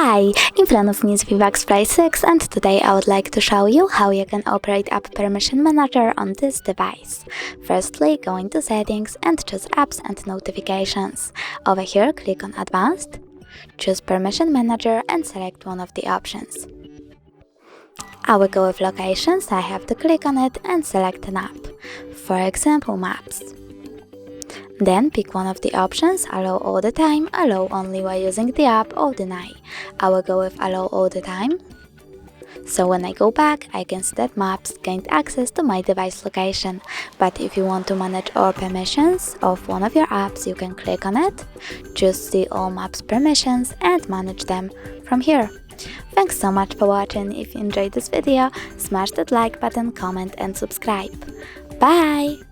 Hi, in front of me is VIVAX Fly 6 and today I would like to show you how you can operate App Permission Manager on this device. Firstly, go into Settings and choose Apps and Notifications. Over here, click on Advanced, choose Permission Manager and select one of the options. I will go with Locations. I have to click on it and select an app, for example Maps. Then pick one of the options, Allow all the time, Allow only while using the app, or Deny. I will go with Allow all the time. So when I go back, I can see that Maps gained access to my device location. But if you want to manage all permissions of one of your apps, you can click on it, choose See all Maps permissions and manage them from here. Thanks so much for watching. If you enjoyed this video, smash that like button, comment and subscribe. Bye!